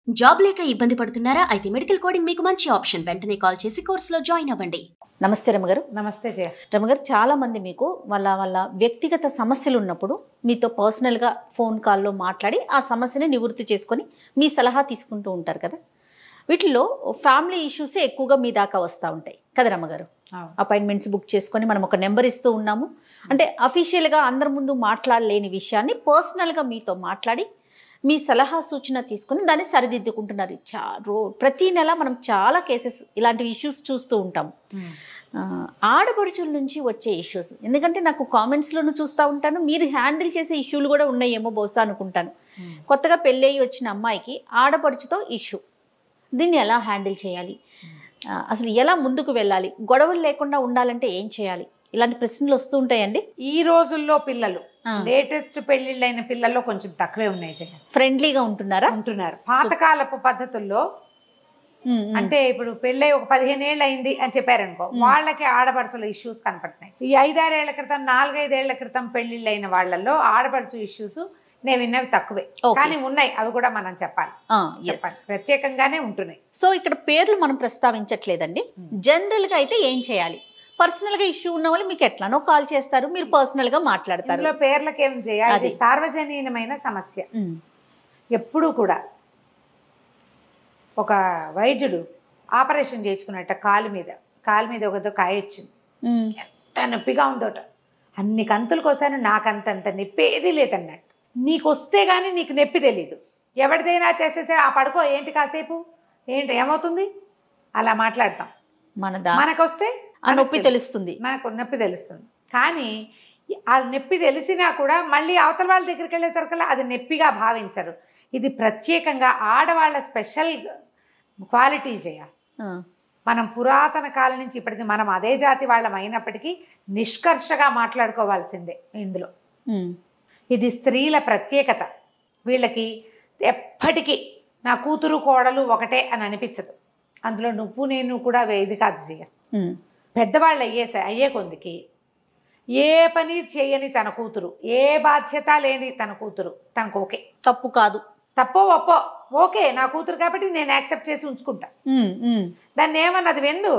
Job లేక ఇబ్బంది పడుతున్నారా? అయితే మెడికల్ కోడింగ్ మీకు మంచి ఆప్షన్. వెంటనే కాల్ చేసి కోర్సులో జాయిన్ అవ్వండి. నమస్తే రమగారు. నమస్తే జయ. రమగారు, చాలా మంది మీకు వాళ్ళ వ్యక్తిగత సమస్యలు ఉన్నప్పుడు మీతో పర్సనల్గా ఫోన్ కాల్లో మాట్లాడి ఆ సమస్యని నివృత్తి చేసుకొని మీ సలహా తీసుకుంటూ ఉంటారు కదా. వీటిలో ఫ్యామిలీ ఇష్యూసే ఎక్కువగా మీ దాకా వస్తూ ఉంటాయి కదా రమగారు. అపాయింట్మెంట్స్ బుక్ చేసుకొని మనం ఒక నెంబర్ ఇస్తూ ఉన్నాము. అంటే అఫీషియల్గా అందరి ముందు మాట్లాడలేని విషయాన్ని పర్సనల్గా మీతో మాట్లాడి మీ సలహా సూచన తీసుకుని దాన్ని సరిదిద్దుకుంటున్నారు. ప్రతి నెల మనం చాలా కేసెస్ ఇలాంటి ఇష్యూస్ చూస్తూ ఉంటాం. ఆడపడుచుల నుంచి వచ్చే ఇష్యూస్, ఎందుకంటే నాకు కామెంట్స్లోనూ చూస్తూ ఉంటాను, మీరు హ్యాండిల్ చేసే ఇష్యూలు కూడా ఉన్నాయేమో బహుశా అనుకుంటాను. కొత్తగా పెళ్ళయి వచ్చిన అమ్మాయికి ఆడపడుచుతో ఇష్యూ, దీన్ని ఎలా హ్యాండిల్ చేయాలి, అసలు ఎలా ముందుకు వెళ్ళాలి, గొడవలు లేకుండా ఉండాలంటే ఏం చేయాలి, ఇలాంటి ప్రశ్నలు వస్తూ ఉంటాయండి. ఈ రోజుల్లో పిల్లలు లేటెస్ట్ పెళ్లిళ్ళైన పిల్లల్లో కొంచెం తక్కువే ఉన్నాయి జయ. ఫ్రెండ్లీగా ఉంటున్నారు. పాతకాలపు పద్ధతుల్లో అంటే ఇప్పుడు పెళ్ళై ఒక 15 ఏళ్ళు అయింది అని చెప్పారనుకో, వాళ్ళకి ఆడపడుచుల ఇష్యూస్ కనపడుతున్నాయి. ఈ 5-6 ఏళ్ల క్రితం 4-5 ఏళ్ల క్రితం పెళ్లిళ్ళైన వాళ్ళల్లో ఆడపడుచు ఇష్యూస్ నేను విన్నవి తక్కువే, కానీ ఉన్నాయి. అవి కూడా మనం చెప్పాలి, ప్రత్యేకంగానే ఉంటున్నాయి. సో ఇక్కడ పేర్లు మనం ప్రస్తావించట్లేదండి. జనరల్ గా అయితే ఏం చేయాలి? పర్సనల్ గా ఇష్యూ ఉన్న వాళ్ళు మీకు ఎట్లానో కాల్ చేస్తారు, మీరు పర్సనల్ గా మాట్లాడతారు. ఇందులో పేర్లకు ఏం చేయాలి? సార్వజనీయమైన సమస్య. ఎప్పుడు కూడా ఒక వైద్యుడు ఆపరేషన్ చేయించుకున్నట్ట కాలు మీద ఒకదో కాయ వచ్చింది, ఎంత నొప్పిగా ఉందోట, అన్ని కంతులు కోసాను, నాకంతంత నొప్పి ఏదీ లేదన్నట్టు. నీకు వస్తే గానీ నీకు నొప్పి తెలీదు, ఎవరిదైనా చేసేసే ఆ పడుకో ఏంటి కాసేపు ఏంటి ఏమవుతుంది అలా మాట్లాడతాం. మనకు వస్తే ఆ నొప్పి తెలుస్తుంది, మనకు నొప్పి తెలుస్తుంది. కానీ ఆ నొప్పి తెలిసినా కూడా మళ్ళీ అవతల వాళ్ళ దగ్గరికి వెళ్ళేసరికల్లా అది నొప్పిగా భావించరు. ఇది ప్రత్యేకంగా ఆడవాళ్ళ స్పెషల్ క్వాలిటీ చేయ. మనం పురాతన కాలం నుంచి ఇప్పటికీ మనం అదే జాతి వాళ్ళం అయినప్పటికీ నిష్కర్షగా మాట్లాడుకోవాల్సిందే ఇందులో. ఇది స్త్రీల ప్రత్యేకత. వీళ్ళకి ఎప్పటికీ నా కూతురు కోడలు ఒకటే అని అనిపించదు. అందులో నువ్వు నేను కూడా ఇది కాదు చేయ. పెద్దవాళ్ళు అయ్యే కొందికి ఏ పని చేయని తన కూతురు, ఏ బాధ్యత లేని తన కూతురు తనకు ఓకే. తప్పు కాదు, తప్పో ఒప్పో ఓకే, నా కూతురు కాబట్టి నేను యాక్సెప్ట్ చేసి ఉంచుకుంటా. దాన్ని ఏమన్నది వెందు.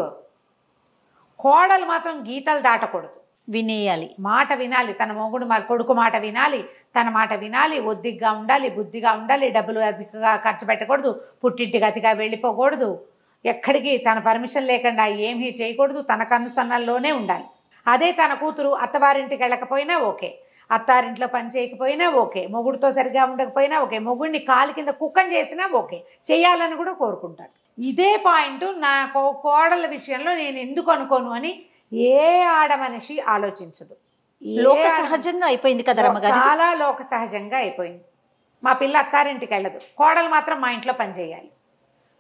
కోడలు మాత్రం గీతలు దాటకూడదు, వినేయాలి, మాట వినాలి. తన మొగుడు కొడుకు మాట వినాలి, తన మాట వినాలి, ఒద్దిగ్గా ఉండాలి, బుద్ధిగా ఉండాలి, డబ్బులు అతిగా ఖర్చు పెట్టకూడదు, పుట్టింటికి అతిగా వెళ్ళిపోకూడదు, ఎక్కడికి తన పర్మిషన్ లేకుండా ఏమీ చేయకూడదు, తన కనుసన్నల్లోనే ఉండాలి. అదే తన కూతురు అత్తవారింటికి వెళ్ళకపోయినా ఓకే, అత్తారింట్లో పని చేయకపోయినా ఓకే, మొగుడితో సరిగా ఉండకపోయినా ఓకే, మొగుడిని కాలు కింద కుక్కని చేసినా ఓకే, చేయాలని కూడా కోరుకుంటాడు. ఇదే పాయింట్ నా కోడల విషయంలో నేను ఎందుకు అనుకోను అని ఏ ఆడ మనిషి ఆలోచించదు. లోక సహజంగా అయిపోయింది కదా రమ్మగారు, చాలా లోక సహజంగా అయిపోయింది. మా పిల్ల అత్తారింటికి వెళ్ళదు, కోడలు మాత్రం మా ఇంట్లో పని చేయాలి.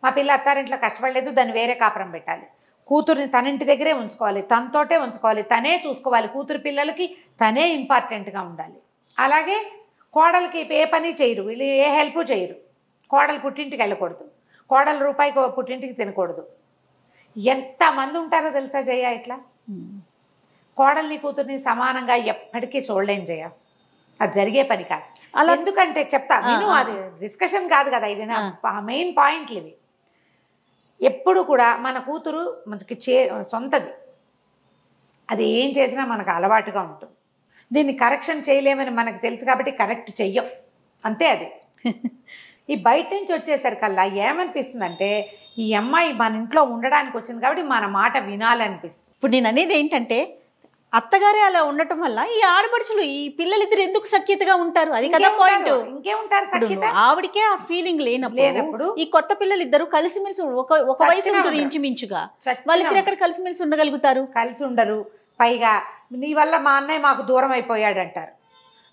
మా పిల్ల అత్తారింట్లో కష్టపడలేదు, దాన్ని వేరే కాపురం పెట్టాలి. కూతుర్ని తన ఇంటి దగ్గరే ఉంచుకోవాలి, తనతోటే ఉంచుకోవాలి, తనే చూసుకోవాలి. కూతురు పిల్లలకి తనే ఇంపార్టెంట్గా ఉండాలి. అలాగే కోడలికి ఏ పని చేయరు, వీళ్ళు ఏ హెల్ప్ చేయరు. కోడలు పుట్టింటికి వెళ్ళకూడదు, కోడలు రూపాయికి పుట్టింటికి తినకూడదు. ఎంతమంది ఉంటారో తెలుసా జయ ఇట్లా. కోడల్ని కూతుర్ని సమానంగా ఎప్పటికీ చూడలేం జయ, అది జరిగే పని కాదు. అలా ఎందుకంటే చెప్తా నేను, అది డిస్కషన్ కాదు కదా, ఇది నా మెయిన్ పాయింట్లు ఇవి. ఎప్పుడు కూడా మన కూతురు మనకి సొంతది, అది ఏం చేసినా మనకు అలవాటుగా ఉంటుంది. దీన్ని కరెక్షన్ చేయలేమని మనకు తెలుసు కాబట్టి కరెక్ట్ చెయ్యం, అంతే. అది ఈ బయట నుంచి వచ్చేసరికల్లా ఏమనిపిస్తుందంటే, ఈ అమ్మాయి మన ఇంట్లో ఉండడానికి వచ్చింది కాబట్టి మన మాట వినాలనిపిస్తుంది. ఇప్పుడు నేను అనేది ఏంటంటే, అత్తగారే అలా ఉండటం వల్ల ఈ ఆడపడుచులు ఈ పిల్లలిద్దరు ఎందుకు సఖ్యతగా ఉంటారు? అది కదా పాయింట్. ఇంకేముంటారు, ఆవిడకే ఆ ఫీలింగ్ లేనప్పుడు ఈ కొత్త పిల్లలు ఇద్దరు కలిసిమెలిసి ఒక వయసు ఉంటుంది ఇంచుమించుగా, వాళ్ళిద్దరు ఎక్కడ కలిసిమెలిసి ఉండగలుగుతారు? కలిసి ఉండరు. పైగా నీ వల్ల మా అన్నయ్య మాకు దూరం అయిపోయాడు అంటారు.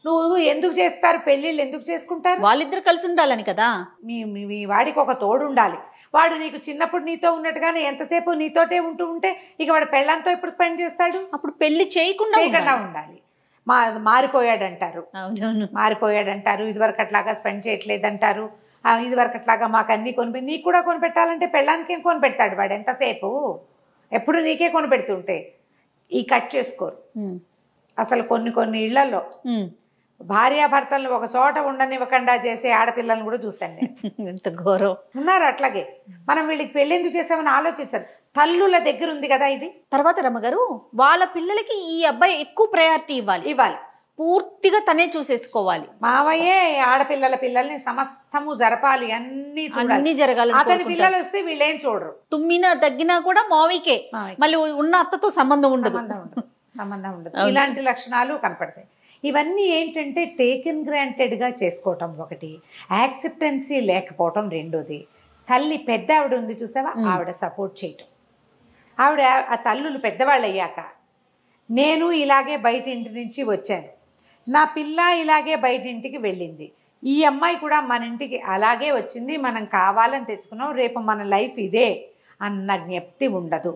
నువ్వు ఎందుకు చేస్తారు పెళ్ళిళ్ళు, ఎందుకు చేసుకుంటారు? వాళ్ళిద్దరు కలిసి ఉండాలని కదా. మీ వాడికి ఒక తోడు ఉండాలి. వాడు నీకు చిన్నప్పుడు నీతో ఉన్నట్టుగానే ఎంతసేపు నీతోటే ఉంటే ఇక వాడు పెళ్ళంతో ఎప్పుడు స్పెండ్ చేస్తాడు? అప్పుడు పెళ్లి చేయకుండా ఉండాలి. మారిపోయాడంటారు, ఇదివరకు అట్లాగా స్పెండ్ చేయట్లేదంటారు, ఇదివరకు అట్లాగా మాకు అన్నీ నీకు కూడా కొనిపెట్టాలంటే పెళ్ళానికి ఏం కొనిపెడతాడు వాడు ఎంతసేపు? ఎప్పుడు నీకే కొనిపెడుతుంటే ఈ కట్ చేసుకోరు. అసలు కొన్ని ఇళ్లలో భార్యాభర్తలను ఒక చోట ఉండనివ్వకుండా చేసే ఆడపిల్లలను కూడా చూశాను నేను. ఎంత ఘోరం. ఉన్నారు అట్లాగే. మనం వీళ్ళకి పెళ్ళెందుకు చేసామని ఆలోచించారు. తల్లుల దగ్గర ఉంది కదా ఇది. తర్వాత రమ్మగారు వాళ్ళ పిల్లలకి ఈ అబ్బాయి ఎక్కువ ప్రయారిటీ ఇవ్వాలి, పూర్తిగా తనే చూసేసుకోవాలి. మావయ్యే ఆడపిల్లల పిల్లల్ని సమస్తము జరపాలి, అన్ని జరగాలి. అతని పిల్లలు వస్తే వీళ్ళేం చూడరు. తుమ్మినా తగ్గినా కూడా మావికే, మళ్ళీ ఉన్న అత్తతో సంబంధం ఉండదు. ఇలాంటి లక్షణాలు కనపడతాయి. ఇవన్నీ ఏంటంటే టేకెన్ గ్రాంటెడ్గా చేసుకోవటం ఒకటి, యాక్సెప్టెన్సీ లేకపోవటం రెండోది. తల్లి పెద్ద ఆవిడ ఉంది చూసావా, ఆవిడ సపోర్ట్ చేయటం. ఆవిడ ఆ తల్లులు పెద్దవాళ్ళు అయ్యాక నేను ఇలాగే బయట ఇంటి నుంచి వచ్చాను, నా పిల్ల ఇలాగే బయట ఇంటికి వెళ్ళింది, ఈ అమ్మాయి కూడా మన ఇంటికి అలాగే వచ్చింది, మనం కావాలని తెచ్చుకున్నాం, రేపు మన లైఫ్ ఇదే అన్న జ్ఞప్తి ఉండదు.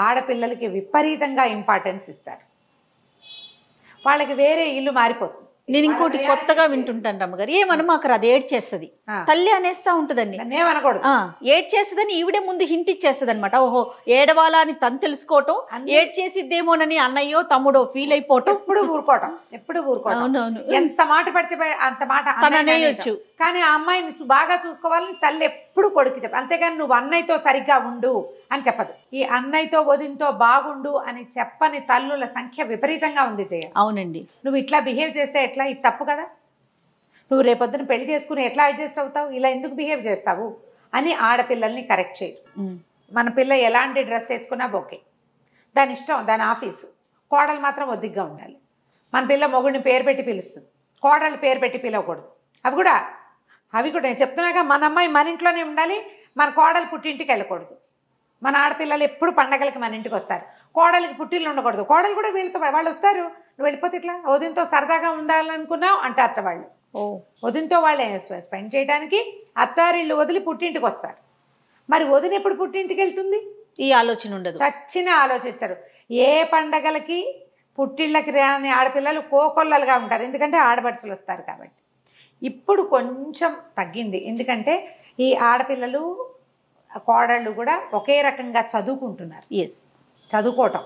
ఆడపిల్లలకి విపరీతంగా ఇంపార్టెన్స్ ఇస్తారు. వాళ్ళకి వేరే ఇల్లు మారిపోతుంది. నేను ఇంకోటి కొత్తగా వింటుంటాను రమ్మగారు, ఏమనమాకరు అది ఏడ్చేస్తుంది, తల్లి అనేస్తా ఉంటదండి. ఏమనకూడదు, ఏడ్చేస్తుందని ఈవిడే ముందు హింట్ ఇచ్చేస్తుంది అనమాట. ఓహో ఏడవాలా అని తను తెలుసుకోవటం, ఏడ్చేసిద్దేమోనని అన్నయ్యో తమ్ముడో ఫీల్ అయిపోవటం, ఎప్పుడు ఊరుకోవటం. అవునవును. ఎంత మాట పడితే అంత మాట అనేయొచ్చు, కానీ ఆ అమ్మాయిని బాగా చూసుకోవాలని తల్లి ఎప్పుడు కొడుకు చెప్ప. అంతేగాని నువ్వు అన్నయ్యతో సరిగ్గా ఉండు అని చెప్పదు. ఈ అన్నయ్యతో వదినతో బాగుండు అని చెప్పని తల్లుల సంఖ్య విపరీతంగా ఉంది జయ. అవునండి. నువ్వు ఇట్లా బిహేవ్ చేస్తే ఎట్లా, ఇది తప్పు కదా, నువ్వు రేపొద్దున పెళ్లి చేసుకుని ఎట్లా అడ్జస్ట్ అవుతావు, ఇలా ఎందుకు బిహేవ్ చేస్తావు అని ఆడపిల్లల్ని కరెక్ట్ చేయరు. మన పిల్ల ఎలాంటి డ్రెస్ వేసుకున్నా ఓకే, దాని ఇష్టం, దాని ఆఫీసు. కోడలు మాత్రం ఒద్దిగ్గా ఉండాలి. మన పిల్ల మొగుడిని పేరు పెట్టి పిలుస్తుంది, కోడలు పేరు పెట్టి పిలవకూడదు. అవి కూడా నేను చెప్తున్నాగా, మన అమ్మాయి మన ఇంట్లోనే ఉండాలి, మన కోడలు పుట్టింటికి వెళ్ళకూడదు. మన ఆడపిల్లలు ఎప్పుడు పండగలకి మన ఇంటికి వస్తారు, కోడలికి పుట్టిల్లు ఉండకూడదు. కోడలు కూడా వీళ్ళతో వాళ్ళు వస్తారు, నువ్వు వెళ్ళిపోతే ఇట్లా వదినతో సరదాగా ఉండాలనుకున్నావు అంటే అత్త వాళ్ళు వదినతో వాళ్ళే స్పెండ్ చేయడానికి అత్తారిల్లు వదిలి పుట్టింటికి వస్తారు. మరి వదిన ఎప్పుడు పుట్టింటికి వెళ్తుంది, ఈ ఆలోచన ఉండదు. చచ్చిన ఆలోచించరు. ఏ పండగలకి పుట్టిళ్ళకి రాని ఆడపిల్లలు కోకొల్లలుగా ఉంటారు, ఎందుకంటే ఆడబడుచులు వస్తారు కాబట్టి. ఇప్పుడు కొంచెం తగ్గింది, ఎందుకంటే ఈ ఆడపిల్లలు కోడళ్ళు కూడా ఒకే రకంగా చదువుకుంటున్నారు. చదువుకోవటం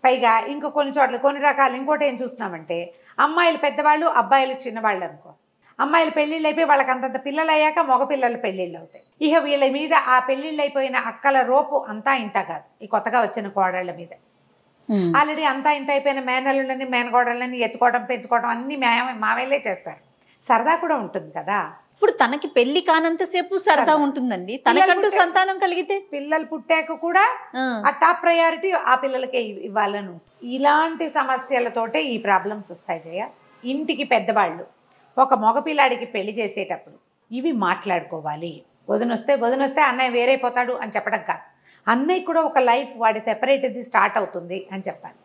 పైగా ఇంకో కొన్ని చోట్ల కొన్ని రకాలు. ఇంకోటి ఏం చూస్తున్నామంటే, అమ్మాయిలు పెద్దవాళ్ళు, అబ్బాయిలు చిన్నవాళ్ళు అనుకో. అమ్మాయిలు పెళ్ళిళ్ళు అయిపోయి వాళ్ళకి అంతంత పిల్లలు అయ్యాక మగపిల్లలు పెళ్ళిళ్ళు అవుతాయి. ఇక వీళ్ళ మీద ఆ పెళ్ళిళ్ళు అయిపోయిన అక్కల రోపు అంతా ఇంత కాదు, ఈ కొత్తగా వచ్చిన కోడళ్ళ మీద. ఆల్రెడీ అంతా ఇంత అయిపోయిన మేనల్లులని మేనకోడళ్ళని ఎత్తుకోవడం పెంచుకోవడం అన్ని మావేలే చేస్తారు. సరదా కూడా ఉంటుంది కదా. ఇప్పుడు తనకి పెళ్లి కానంతసేపు సరదా ఉంటుందండి, తనకంటూ సంతానం కలిగితే పిల్లలు పుట్టాక కూడా ఆ టాప్ ప్రయారిటీ ఆ పిల్లలకే ఇవ్వాలని ఉంటుంది. ఇలాంటి సమస్యలతోటే ఈ ప్రాబ్లమ్స్ వస్తాయి జయ. ఇంటికి పెద్దవాళ్ళు ఒక మగపిల్లాడికి పెళ్లి చేసేటప్పుడు ఇవి మాట్లాడుకోవాలి. వదినొస్తే అన్నయ్య వేరైపోతాడు అని చెప్పడం కాదు, అన్నయ్య కూడా ఒక లైఫ్ వాడి సెపరేట్ది స్టార్ట్ అవుతుంది అని చెప్పాలి.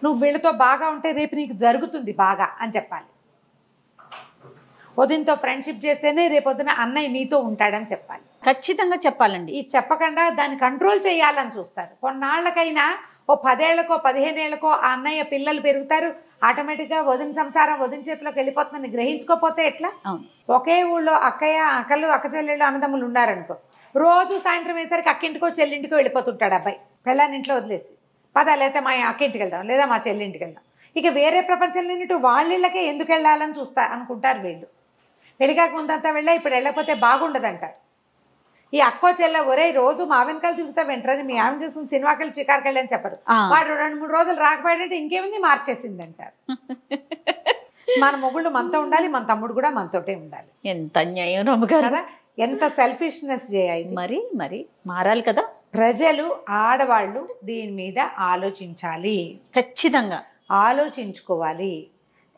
నువ్వు వీళ్ళతో బాగా ఉంటే రేపు నీకు జరుగుతుంది బాగా అని చెప్పాలి. వదినతో ఫ్రెండ్షిప్ చేస్తేనే రేపొద్దున అన్నయ్య నీతో ఉంటాడని చెప్పాలి. ఖచ్చితంగా చెప్పాలండి. ఈ చెప్పకుండా దాన్ని కంట్రోల్ చేయాలని చూస్తారు. కొన్నాళ్ళకైనా ఓ 10 ఏళ్లకో 15 ఏళ్లకో ఆ అన్నయ్య పిల్లలు పెరుగుతారు, ఆటోమేటిక్గా వదిన సంసారం వదిన చేతిలోకి వెళ్ళిపోతుందని గ్రహించుకోకపోతే ఎట్లా? ఒకే ఊళ్ళో అక్క చెల్లెళ్ళు అన్నదమ్ములు ఉన్నారనుకో, రోజు సాయంత్రం వేసరికి అక్కింటికో చెల్లింటికో వెళ్ళిపోతుంటాడు అబ్బాయి, పిల్లని ఇంట్లో వదిలేసి. లేదా మా అక్కింటికి వెళ్దాం, లేదా మా చెల్లింటికి వెళ్దాం. ఇక వేరే ప్రపంచంలో నింటూ వాళ్ళిళ్ళకే ఎందుకు వెళ్ళాలని అనుకుంటారు వీళ్ళు. పెళ్ళికాక ముందంతా వెళ్ళా, ఇప్పుడు వెళ్ళకపోతే బాగుండదంటారు. ఈ అక్కో చెల్ల ఒరే రోజు మా వెనకాల తిరుగుతా వెంటనే మీ ఆమె చూసుకుని సినిమాకి వెళ్ళి చికారుకి వెళ్ళని చెప్పరు. వాడు 2-3 రోజులు రాకపోయాడంటే ఇంకేముంది మార్చేసింది అంటారు. మన మొగుళ్ళు మనతో ఉండాలి, మన తమ్ముడు కూడా మనతోటే ఉండాలి. ఎంత అన్యాయం రమ్మగారు, ఎంత సెల్ఫిష్నెస్ చేయాలి. మరి మారాలి కదా. ప్రజలు ఆడవాళ్ళు దీని మీద ఆలోచించాలి, ఖచ్చితంగా ఆలోచించుకోవాలి.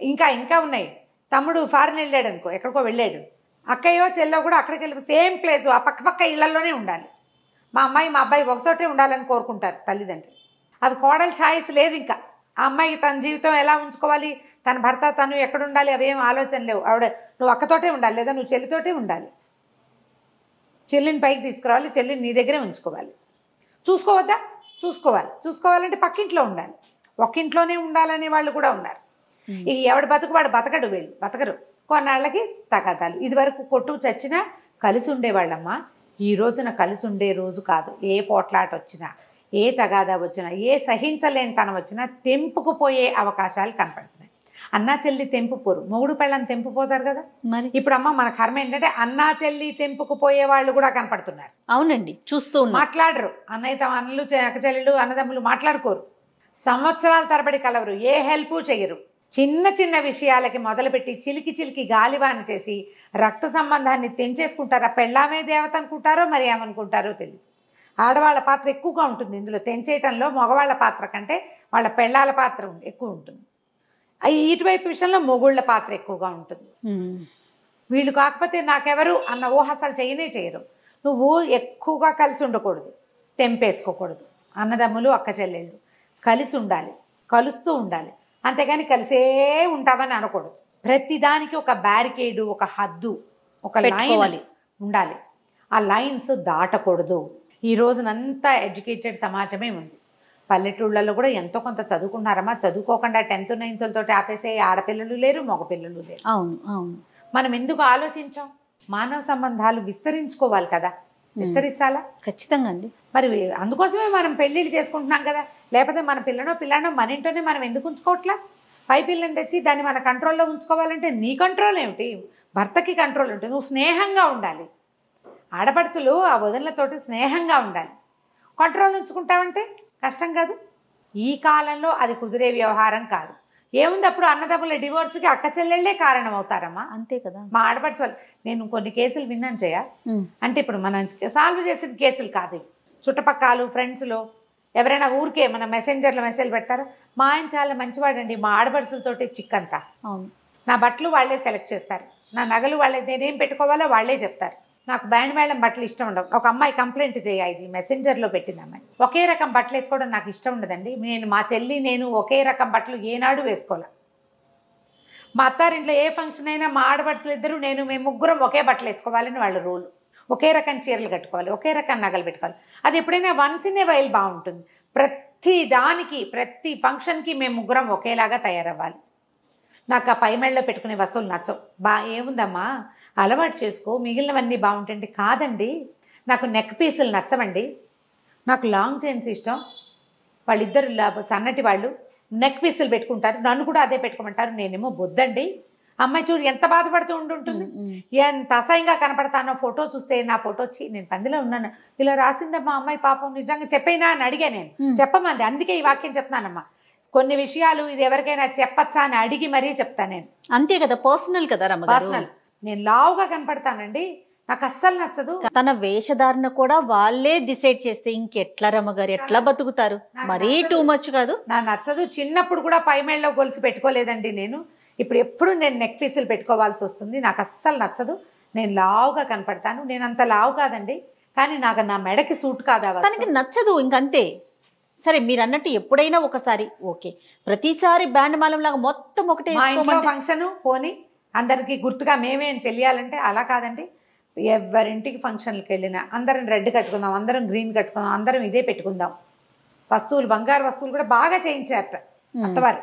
ఇంకా ఉన్నాయి. తమ్ముడు ఫారెన్ వెళ్ళాడు అనుకో, ఎక్కడికో వెళ్ళాడు, అక్కయ్యో చెల్లో కూడా అక్కడికి వెళ్ళి సేమ్ ప్లేసు ఆ పక్క ఇళ్లలోనే ఉండాలి. మా అమ్మాయి మా అబ్బాయి ఒకచోటే ఉండాలని కోరుకుంటారు తల్లిదండ్రులు. అది కోడలు ఛాయిస్ లేదు. ఇంకా ఆ అమ్మాయికి తన జీవితం ఎలా ఉంచుకోవాలి, తన భర్త తను ఎక్కడ ఉండాలి, అవేం ఆలోచన లేవు. ఆవిడ నువ్వు అక్కతోటే ఉండాలి, లేదా నువ్వు చెల్లితోటే ఉండాలి. చెల్లిని పైకి తీసుకురావాలి, చెల్లిని నీ దగ్గరే ఉంచుకోవాలి. చూసుకోవద్దా? చూసుకోవాలంటే పక్కింట్లో ఉండాలి. ఒక్కింట్లోనే ఉండాలనే వాళ్ళు కూడా ఉన్నారు. ఇక ఎవడు వాడు బతకడు, వీళ్ళు బతకరు. కొన్నాళ్ళకి తగాదాలు. ఇదివరకు కొట్టు చచ్చినా కలిసి ఉండేవాళ్ళమ్మా. ఈ రోజున కలిసి ఉండే రోజు కాదు. ఏ పోట్లాట వచ్చినా, ఏ తగాదా వచ్చినా, ఏ సహించలేని తనం వచ్చినా తెంపుకుపోయే అవకాశాలు కనపడుతున్నాయి. అన్నా చెల్లి తెంపుపోరు, మొగుడు పెళ్ళని తెంపుపోతారు కదా. మరి ఇప్పుడు అమ్మ మన కర్మ ఏంటంటే అన్నా చెల్లి తెంపుకు పోయే వాళ్ళు కూడా కనపడుతున్నారు. అవునండి, చూస్తూ ఉన్నాం. మాట్లాడరు, అన్నయ్య తమ అన్నలు చెల్లెళ్ళు అన్నదమ్ములు మాట్లాడుకోరు, సంవత్సరాల తరబడి కలవరు, ఏ హెల్ప్ చెయ్యరు. చిన్న చిన్న విషయాలకి మొదలుపెట్టి చిలికి చిలికి గాలివాన చేసి రక్త సంబంధాన్ని తెంచేసుకుంటారా. పెళ్ళామే దేవత అనుకుంటారో మరి ఏమనుకుంటారో తెలియదు. ఆడవాళ్ళ పాత్ర ఎక్కువగా ఉంటుంది ఇందులో. తెంచేయటంలో మగవాళ్ళ పాత్ర కంటే వాళ్ళ పెళ్ళాల పాత్ర ఎక్కువ ఉంటుంది. ఇటువైపు విషయంలో మొగుళ్ళ పాత్ర ఎక్కువగా ఉంటుంది. వీళ్ళు కాకపోతే నాకెవరు అన్న ఊహ అసలు చేయరు. నువ్వు ఎక్కువగా కలిసి ఉండకూడదు, తెంపేసుకోకూడదు. అన్నదమ్ములు అక్క చెల్లెళ్ళు కలిసి ఉండాలి, కలుస్తూ ఉండాలి, అంతేగాని కలిసే ఉంటామని అనకూడదు. ప్రతిదానికి ఒక బ్యారికేడు, ఒక హద్దు, ఒక లైన్ ఉండాలి. ఆ లైన్స్ దాటకూడదు. ఈ రోజునంతా ఎడ్యుకేటెడ్ సమాజమే ఉంది. పల్లెటూళ్ళలో కూడా ఎంతో కొంత చదువుకున్నారమ్మా. చదువుకోకుండా 10th 9th తోటి ఆపేసే ఆడపిల్లలు లేరు, మగపిల్లలు లేరు. అవును అవును. మనం ఎందుకు ఆలోచించాం? మానవ సంబంధాలు విస్తరించుకోవాలి కదా, విస్తరించాలా? ఖచ్చితంగా అండి. మరి అందుకోసమే మనం పెళ్ళిళ్ళు చేసుకుంటున్నాం కదా. లేకపోతే మన పిల్లనో మన ఇంట్లోనే మనం ఎందుకు ఉంచుకోవట్లా? పై పిల్లని తెచ్చి దాన్ని మన కంట్రోల్లో ఉంచుకోవాలంటే నీ కంట్రోల్ ఏమిటి? భర్తకి కంట్రోల్ ఉంటుంది. నువ్వు స్నేహంగా ఉండాలి. ఆడపడుచులు ఆ వదినలతోటి స్నేహంగా ఉండాలి. కంట్రోల్ ఉంచుకుంటామంటే కష్టం కాదు. ఈ కాలంలో అది కుదిరే వ్యవహారం కాదు. ఏముంది, అప్పుడు అన్నదమ్ముల డివోర్స్కి అక్క చెల్లెళ్ళే కారణం అవుతారమ్మా. అంతే కదా. మా ఆడపడుచు వాళ్ళు, నేను కొన్ని కేసులు విన్నాను చేయ. అంటే ఇప్పుడు మనం సాల్వ్ చేసిన కేసులు కాదు. చుట్టుపక్కల ఫ్రెండ్స్లో ఎవరైనా ఊరికే మన మెసెంజర్లో మెసేజ్ పెడతారు, మా ఆయన చాలా మంచివాడండి, మా ఆడపడుచులతోటి చిక్కంతా. అవును. నా బట్టలు వాళ్ళే సెలెక్ట్ చేస్తారు, నా నగలు వాళ్ళే, నేనేం పెట్టుకోవాలో వాళ్ళే చెప్తారు. నాకు బ్యాండ్ మేళం బట్టలు ఇష్టం ఉండవు. ఒక అమ్మాయి కంప్లైంట్ ఇది మెసెంజర్లో పెట్టింది అమ్మాయి. ఒకే రకం బట్టలు వేసుకోవడం నాకు ఇష్టం ఉండదండి. మా చెల్లి నేను ఒకే రకం బట్టలు ఏనాడు వేసుకోలే. మా అత్తారింట్లో ఏ ఫంక్షన్ అయినా మా ఆడపడుచులు ఇద్దరు మేము ముగ్గురం ఒకే బట్టలు వేసుకోవాలని వాళ్ళ రూల్. ఒకే రకం చీరలు కట్టుకోవాలి, ఒకే రకం నగలు పెట్టుకోవాలి. అది ఎప్పుడైనా వన్స్ ఇన్ ఏ వైల్ బాగుంటుంది. ప్రతి దానికి, ప్రతి ఫంక్షన్కి మేము ముగ్గురం ఒకేలాగా తయారవ్వాలి. నాకు ఆ పైమెళ్ళలో పెట్టుకునే వస్తువులు నచ్చవు. ఏముందమ్మా, అలవాటు చేసుకో, మిగిలినవన్నీ బాగుంటాయండి. కాదండి, నాకు నెక్ పీసులు నచ్చవండి, నాకు లాంగ్ చైన్స్ ఇష్టం. వాళ్ళిద్దరు సన్నటి వాళ్ళు నెక్ పీసులు పెట్టుకుంటారు, నన్ను కూడా అదే పెట్టుకోమంటారు. నేనేమో బొద్దండి. అమ్మాయి చూడు ఎంత బాధపడుతూ ఉంటుంది, ఎంత అసహ్యంగా కనపడతానో. ఫోటో చూస్తే నా ఫోటో వచ్చి నేను పందిలో ఉన్నాను, ఇలా రాసిందమ్మా అమ్మాయి పాపం, నిజంగా చెప్పైనా అని అడిగా. నేను చెప్పమంది, అందుకే ఈ వాక్యం చెప్తానమ్మా. కొన్ని విషయాలు ఇది ఎవరికైనా చెప్పచ్చా అని అడిగి మరీ చెప్తాను నేను. అంతే కదా, పర్సనల్ కదా రమ్మ. పర్సనల్. నేను లావుగా కనపడతానండి, నాకు అస్సలు నచ్చదు. తన వేషధారణ కూడా వాళ్ళే డిసైడ్ చేస్తే ఇంకెట్లా రమ్మగారు, ఎట్లా బతుకుతారు? మరీ టూ మచ్ కాదు. నా నచ్చదు. చిన్నప్పుడు కూడా పైమేళ్ళలో గొలుసు పెట్టుకోలేదండి నేను. ఇప్పుడు ఎప్పుడు నేను నెక్ పీసులు పెట్టుకోవాల్సి వస్తుంది. నాకు అస్సలు నచ్చదు. నేను లావుగా కనపడతాను. నేను అంత లావు కాదండి, కానీ నాకు నా మెడకి సూట్ కాదా, తనకి నచ్చదు, ఇంకంతే. సరే, మీరు అన్నట్టు ఎప్పుడైనా ఒకసారి ఓకే, ప్రతిసారి బ్యాండ్ మాలం లాగా మొత్తం ఒకటే ఫంక్షన్ పోని అందరికి గుర్తుగా మేమేం తెలియాలంటే అలా కాదండి. ఎవరింటికి ఫంక్షన్లకు వెళ్ళినా అందరం రెడ్ కట్టుకుందాం, అందరం గ్రీన్ కట్టుకుందాం, అందరం ఇదే పెట్టుకుందాం. వస్తువులు, బంగారు వస్తువులు కూడా బాగా చేయించారట అత్తవారు.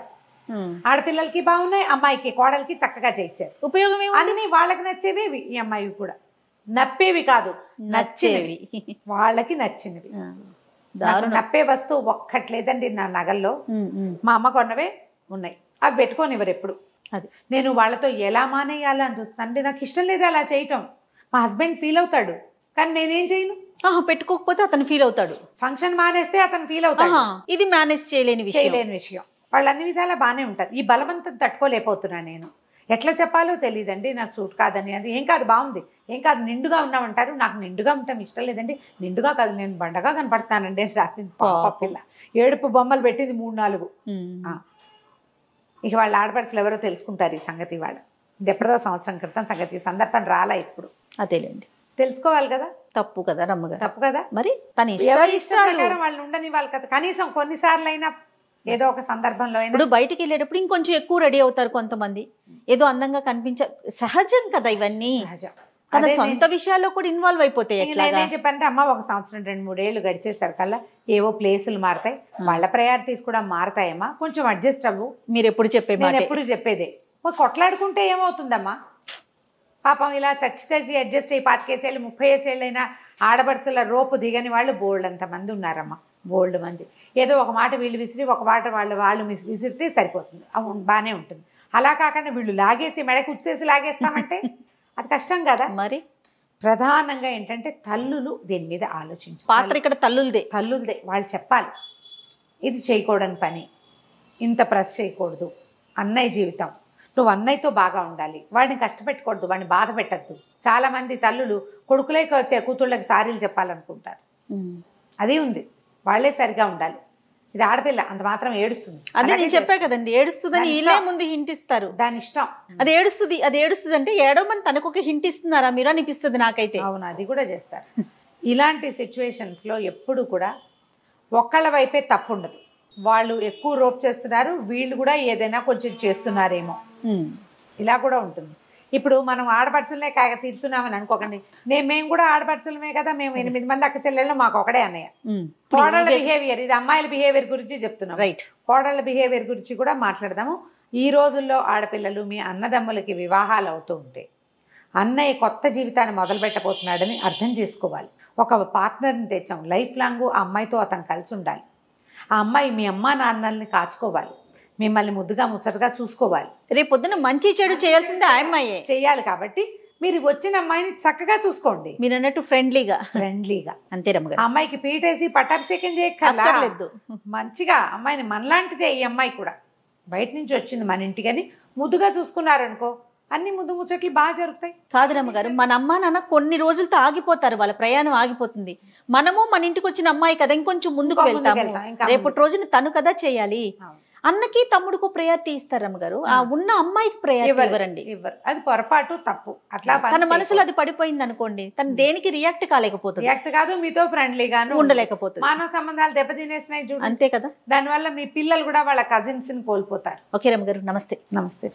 ఆడపిల్లలకి బాగున్నాయి, అమ్మాయికి కోడలికి చక్కగా చేయించారు. ఉపయోగం అన్ని వాళ్ళకి నచ్చేవి, ఈ అమ్మాయి కూడా నప్పేవి కాదు, నచ్చేవి, వాళ్ళకి నచ్చినవి. నప్పే వస్తువు ఒక్కట్లేదండి నా నగల్లో. మా అమ్మ కొన్నవే ఉన్నాయి, అవి పెట్టుకోనివ్వరు ఎప్పుడు. అది నేను వాళ్ళతో ఎలా మానేయాలో అని చూస్తాను. అంటే నాకు ఇష్టం లేదు అలా చేయటం. మా హస్బెండ్ ఫీల్ అవుతాడు, కానీ నేనేం చేయను. పెట్టుకోకపోతే అతను ఫీల్ అవుతాడు. ఫంక్షన్ మానేస్తే అతను ఫీల్ అవుతాడు. ఇది మేనేజ్ చేయలేని విషయం. వాళ్ళు అన్ని విధాలా బాగానే ఉంటారు. ఈ బలవంతం తట్టుకోలేకపోతున్నాను నేను. ఎట్లా చెప్పాలో తెలియదండి. నాకు సూట్ కాదని. అది ఏం కాదు, బాగుంది, ఏం కాదు, నిండుగా ఉన్నామంటారు. నాకు నిండుగా ఉంటాం ఇష్టం లేదండి. నిండుగా కాదు, నేను బండగా కనపడతానండి అని రాసింది పిల్ల. ఏడుపు బొమ్మలు పెట్టింది 3-4. ఇక వాళ్ళ ఆడపడుచులు ఎవరో తెలుసుకుంటారు ఈ సంగతి. వాళ్ళు ఇది ఎప్పుడో సంవత్సరం క్రితం సంగతి, సందర్భం రాలా ఇప్పుడు. అదేలేండి, తెలుసుకోవాలి కదా. తప్పు కదా రమ్మగారు, తప్పు కదా. మరి తన ఎవరి ఇష్టం ప్రకారం వాళ్ళు ఉండని వాళ్ళు కదా. కనీసం కొన్నిసార్లు అయినా ఏదో ఒక సందర్భంలో అయినా. ఇప్పుడు బయటికి వెళ్ళేటప్పుడు ఇంకొంచెం ఎక్కువ రెడీ అవుతారు కొంతమంది, ఏదో అందంగా సహజం కదా ఇవన్నీ. తన సొంత విషయాల్లో కూడా ఇన్వాల్వ్ అయిపోతాయి. నేనేం చెప్పంటే, అమ్మ ఒక సంవత్సరం 2-3 ఏళ్ళు గడిచేసరి కల్లా ఏవో ప్లేసులు మారుతాయి, వాళ్ళ ప్రయారిటీస్ కూడా మారుతాయమ్మా, కొంచెం అడ్జస్ట్ అవ్వు. మీరు ఎప్పుడు ఎప్పుడు చెప్పేదే. కొట్లాడుకుంటే ఏమవుతుందమ్మా, పాపం ఇలా చచ్చి అడ్జస్ట్ అయ్యి 25 ఏళ్ళు 30 ఏళ్ళు అయినా ఆడపడుచుల రోపు దిగని వాళ్ళు బోల్డ్ అంతమంది ఉన్నారమ్మా, బోల్డ్ మంది. ఏదో ఒక మాట వీళ్ళు విసిరి, ఒక మాట వాళ్ళు విసిరితే సరిపోతుంది, బాగానే ఉంటుంది. అలా కాకుండా వీళ్ళు లాగేసి మెడకు ఉచ్చేసి లాగేస్తామంటే అది కష్టం కదా. మరి ప్రధానంగా ఏంటంటే తల్లులు దీని మీద ఆలోచించాలి. పాత్ర ఇక్కడ తల్లులదే. వాళ్ళు చెప్పాలి ఇది చేయకూడని పని, ఇంత ప్రెస్ చేయకూడదు, అన్నయ్య జీవితం, నువ్వు అన్నయ్యతో బాగా ఉండాలి, వాడిని కష్టపెట్టకూడదు, వాడిని బాధ పెట్టద్దు. చాలా మంది తల్లులు కొడుకులకి వచ్చే కూతుళ్ళకి సారీలు చెప్పాలనుకుంటారు. అది ఉంది, వాళ్ళే సరిగా ఉండాలి. ఇది ఆడపిల్ల అంత మాత్రం ఏడుస్తుంది. అదే నేను చెప్పా కదండి, ఏడుస్తుందని వీళ్ళే ముందు హింట్ ఇస్తారు. దాని ఇష్టం. అది ఏడుస్తుంది అంటే ఏడవమని తనకు ఒక హింట్ ఇస్తున్నారా మీరు అనిపిస్తుంది నాకైతే. అవును, అది కూడా చేస్తారు. ఇలాంటి సిచ్యువేషన్స్లో ఎప్పుడు కూడా ఒక్కళ్ళ వైపే తప్పు ఉండదు. వాళ్ళు ఎక్కువ రోప్ చేస్తున్నారు, వీళ్ళు కూడా ఏదైనా కొంచెం చేస్తున్నారేమో, ఇలా కూడా ఉంటుంది. ఇప్పుడు మనం ఆడపడుచులనే కాక తిడుతున్నామని అనుకోకండి, మేము కూడా ఆడపడుచులమే కదా, మేము 8 మంది అక్క చెల్లెళ్ళు, మాకు ఒకడే అన్నయ్య. కోడళ్ళ బిహేవియర్, ఇది అమ్మాయిల బిహేవియర్ గురించి చెప్తున్నాం. రైట్. కోడళ్ళ బిహేవియర్ గురించి కూడా మాట్లాడదాము. ఈ రోజుల్లో ఆడపిల్లలు మీ అన్నదమ్ములకి వివాహాలు అవుతూ ఉంటే అన్నయ్య కొత్త జీవితాన్ని మొదలు పెట్టబోతున్నాడని అర్థం చేసుకోవాలి. ఒక పార్ట్నర్ని తెచ్చాం, లైఫ్ లాంగ్ ఆ అమ్మాయితో అతను కలిసి ఉండాలి. ఆ అమ్మాయి మీ అమ్మా నాన్నల్ని కాచుకోవాలి, మిమ్మల్ని ముద్దుగా ముచ్చటగా చూసుకోవాలి. రేపు పొద్దున మంచి చెడు చేయాల్సిందే ఆ అమ్మాయే చేయాలి. కాబట్టి మీరు వచ్చిన అమ్మాయిని చక్కగా చూసుకోండి, మీరు అన్నట్టు ఫ్రెండ్లీగా అంతే రమ్మగారు. అమ్మాయికి పీటేసి పట్టాభిషేకం చేయక్కర్లేదు. మంచిగా అమ్మాయిని మనలాంటిదే ఈ అమ్మాయి కూడా, బయట నుంచి వచ్చింది మన ఇంటికని ముద్దుగా చూసుకున్నారనుకో, అన్ని ముద్దు ముచ్చట్లు బాగా జరుగుతాయి. కాదు రమ్మగారు, మన అమ్మ నాన్న కొన్ని రోజులతో ఆగిపోతారు, వాళ్ళ ప్రయాణం ఆగిపోతుంది. మనము మన ఇంటికి వచ్చిన అమ్మాయి కదా ఇంకొంచెం ముందుకు వెళ్తాము, రేపటి రోజున తను కదా చేయాలి. అన్నకి తమ్ముడుకు ప్రయారిటీ ఇస్తారు రమ్మగారు, ఆ ఉన్న అమ్మాయికి ప్రయారిటీ ఇవ్వరండి. అది పొరపాటు, తప్పు. అట్లా తన మనసులో అది పడిపోయింది అనుకోండి, తను దేనికి రియాక్ట్ కాలేకపోతుంది. రియాక్ట్ కాదు, మీతో ఫ్రెండ్లీగాను ఉండలేకపోతుంది. మానవ సంబంధాలు దెబ్బతినేసినాయి చూడు, అంతే కదా. దానివల్ల మీ పిల్లలు కూడా వాళ్ళ కజిన్స్ ని కోల్పోతారు. ఓకే రమ్మగారు, నమస్తే. నమస్తే.